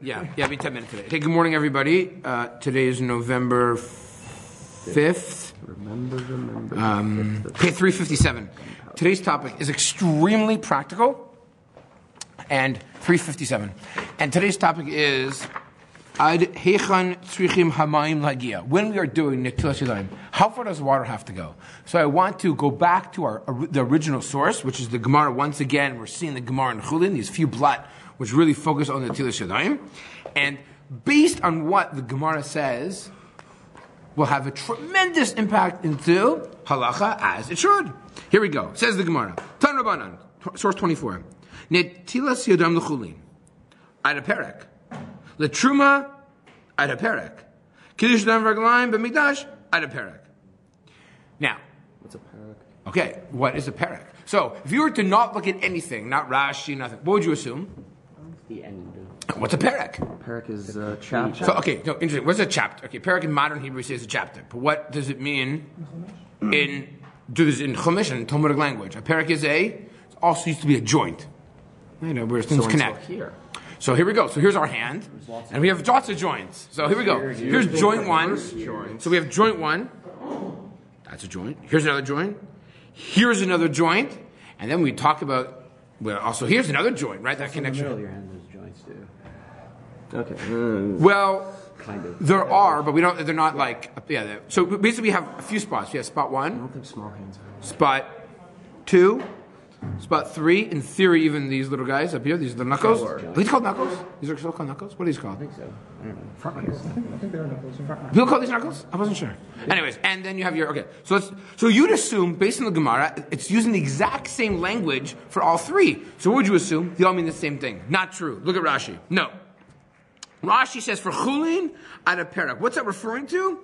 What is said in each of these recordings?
Yeah, be 10 minutes today. Okay, good morning, everybody. Today is November 5th. Remember. Okay, 3:57. Today's topic is extremely practical, and 3:57. And today's topic is Ad Hechan Tzrichim Hamayim Lagia. When we are doing Nitilat Yadayim, how far does water have to go? So I want to go back to the original source, which is the Gemara. Once again, we're seeing the Gemara in Chulin, these few blot, which really focus on the Nitilat Yadayim. And based on what the Gemara says, will have a tremendous impact into halacha as it should. Here we go. Says the Gemara. Tan Rabbanan, source 24. Nitilas Yadayim l'chulin. Ad perek. L'truma ad perek. Kiddush dam raglayim b'mikdash ad perek. Now, what's a perek? Okay, what is a perek? So, if you were to not look at anything, not Rashi, nothing, what would you assume? The end. What's a perek? Perek is a chapter. So, okay, no, interesting. What's a chapter? Okay, perek in modern Hebrew says a chapter. But what does it mean in Chumash and Talmudic language? A perek is it also used to be a joint. You know, where things connect. Here. So here we go. So here's our hand. And we have lots of joints. So here we go. Here's joint one. So we have joint one. That's a joint. Here's another joint. Here's another joint. And then we talk about, well, also here's another joint, right? That connection. In the middle of your hand, there's joints too. Okay. Well, kind of. There are, but we don't. They're not like. Yeah. So basically, we have a few spots. We have spot one. I don't think small hands are. Spot two. Spot three. In theory, even these little guys up here, these little knuckles. Are these called knuckles? These are still called knuckles. What are these called? I think so. I don't know. Front knuckles. I think they are knuckles. People call these knuckles? I wasn't sure. Anyways, and then you have your okay. So you'd assume, based on the Gemara, it's using the exact same language for all three. So what would you assume? They all mean the same thing. Not true. Look at Rashi. No. Rashi says for chulin ad perek. What's that referring to?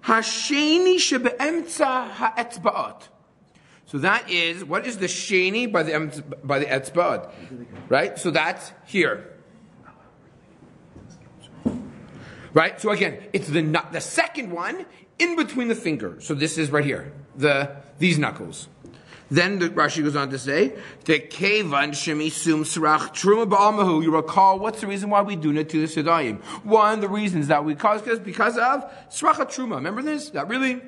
Hasheni shebeemtza ha'etzbaot. So that is, what is the sheni by the etzbaot? Right? So that's here. Right? So again, it's the second one in between the fingers. So this is right here. These knuckles. Then the Rashi goes on to say, the kevan shemisum srach truma ba'almahu. You recall what's the reason why we do Nitilat Yadayim? One, the reasons that we cause because of sracha truma. Remember this? That really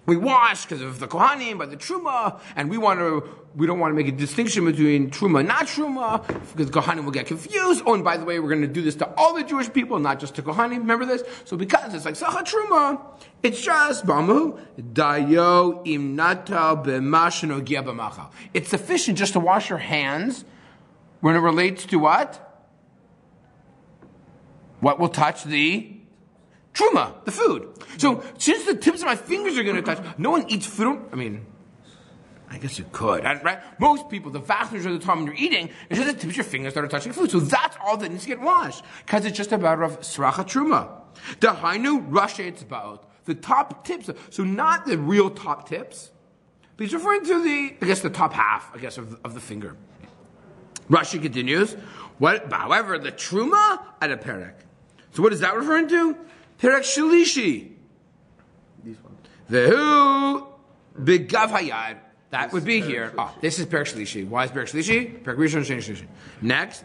we wash because of the kohanim by the truma, and we don't want to make a distinction between truma and not truma because the kohanim will get confused. Oh, and by the way, we're going to do this to all the Jewish people, not just to kohanim. Remember this? So because it's like sacha truma, it's just b'amu dayo imnatal b'mashano gia b'machal. It's sufficient just to wash your hands when it relates to what? What will touch the truma, the food. So, since the tips of my fingers are going to touch, no one eats fruit. I mean, I guess you could, right? Most people, the vast majority of the time when you're eating, it's just the tips of your fingers that are touching food. So that's all that needs to get washed. Because it's just a matter of sracha truma. The hainu rasha etzbaot, the top tips. So not the real top tips, but he's referring to the top half, of the finger. Rashi continues, however, the truma at a perek. So what is that referring to? Perek shalishi. These ones. Vehu begav hayad. That would be here. This is perek shalishi. Why is perek shalishi? Perek rishon sheni shalishi. Next.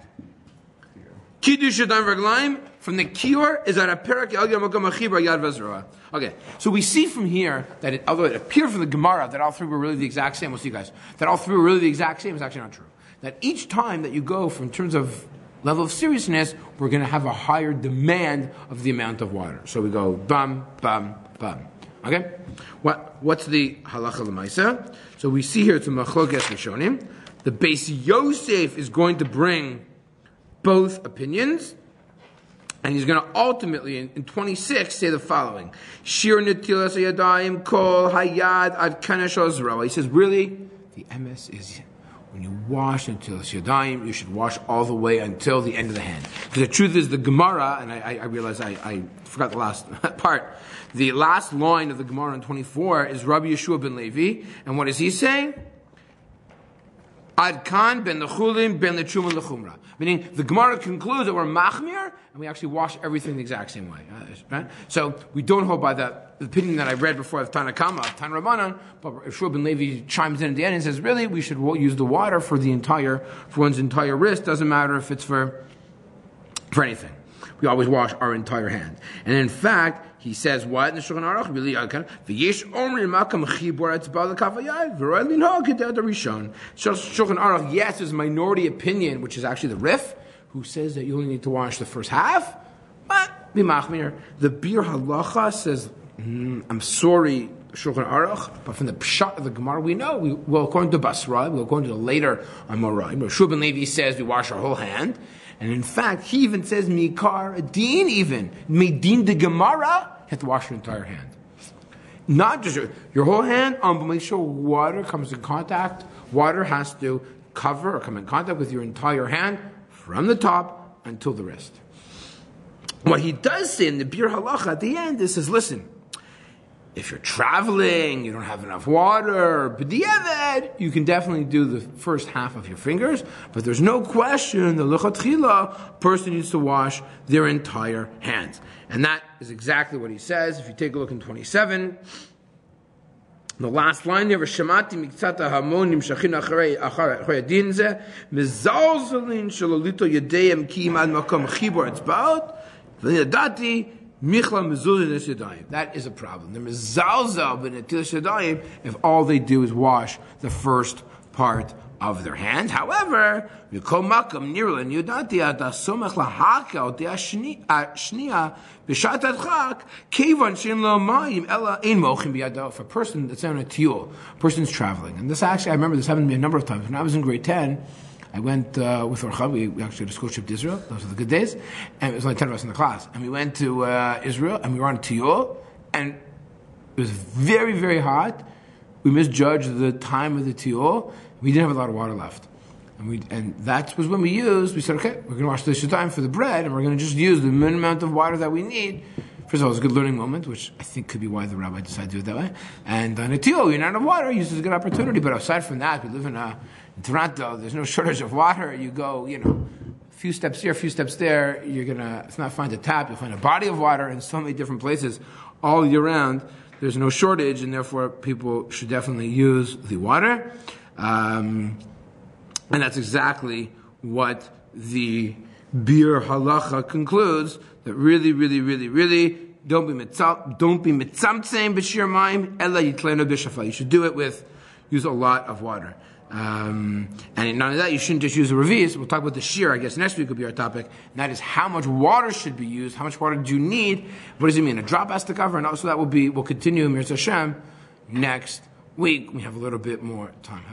Kiddush yadayim raglayim from the kior is at a perek el yamakam achibar yad v'zroa. Okay, so we see from here that although it appeared from the Gemara that all three were really the exact same, we'll see, guys, that all three were really the exact same is actually not true. That each time that you go from terms of level of seriousness, we're going to have a higher demand of the amount of water. So we go bam, bam, bam. Okay? What's the halacha l'maisa? So we see here it's a machlokas rishonim. The Beis Yosef is going to bring both opinions, and he's going to ultimately, in 26, say the following. Shir netilas yadayim kol hayad ad kanesh ozra. He says, really, the MS is when you wash until Yadayim, you should wash all the way until the end of the hand. Because the truth is, the Gemara, and I realize I forgot the last part, the last line of the Gemara in 24 is Rabbi Yeshua ben Levi, and what is he saying? Ad kan ben lechulim ben lechuma lechumra. Meaning, the Gemara concludes that we're machmir, and we actually wash everything the exact same way. Right? So, we don't hold by the opinion that I read before of Tanakama, of Tan Rabbanan, but Yeshua ben Levi chimes in at the end and says, really, we should use the water for one's entire wrist. Doesn't matter if it's for for anything. We always wash our entire hand. And in fact, he says what in the Shulchan Aruch? Shulchan Aruch, yes, is a minority opinion, which is actually the Rif, who says that you only need to wash the first half. But the Bir Halacha says, I'm sorry, Shulchan Aruch, but from the Pshat of the Gemara, we know. Well, according to Basra, we'll go into the later Amoraim. Shubin Levi says we wash our whole hand. And in fact, he even says, Mikar Din even. Medin the Gemara, you have to wash your entire hand. Not just your whole hand, but make sure water comes in contact. Water has to cover or come in contact with your entire hand from the top until the wrist. What he does say in the Bir Halacha at the end, he says, listen, if you're traveling, you don't have enough water, b'diavad, you can definitely do the first half of your fingers, but there's no question the lechatchila person needs to wash their entire hands. And that is exactly what he says. If you take a look in 27, the last line there, V'shamati miktzat hamon nimshachin acharei adin zeh, mezalzelin shalolito yadayim ki imad makom chibor etzbaot, v'yadati that is a problem. The mezalzel b'netilas yadayim if all they do is wash the first part of their hand. However, so a person that's on a tiyul, a person's traveling, and this actually I remember this happened to me a number of times when I was in grade 10. I went with Rabbi, we actually had a school trip to Israel. Those were the good days. And it was only 10 of us in the class. And we went to Israel, and we were on Tiyul, and it was very, very hot. We misjudged the time of the Tiyul. We didn't have a lot of water left. And that was when we said, okay, we're going to wash the time for the bread, and we're going to just use the minimum amount of water that we need. First of all, it was a good learning moment, which I think could be why the rabbi decided to do it that way. And on a Tiyul, you're not out of water, you use it as a good opportunity. But aside from that, we live in Toronto, there's no shortage of water. You go, a few steps here, a few steps there, it's not find a tap, you'll find a body of water in so many different places all year round. There's no shortage, and therefore people should definitely use the water. And that's exactly what the Bir Halacha concludes, that really, really, really, really, don't be mitzamtzeim b'shir mayim, ela yitlenu b'shafa. You should do it use a lot of water. And not only that, you shouldn't just use a revis. We'll talk about the shear, I guess next week will be our topic. And that is how much water should be used, how much water do you need, what does it mean? A drop has to cover, and also that we'll continue Mirz Hashem next week. We have a little bit more time.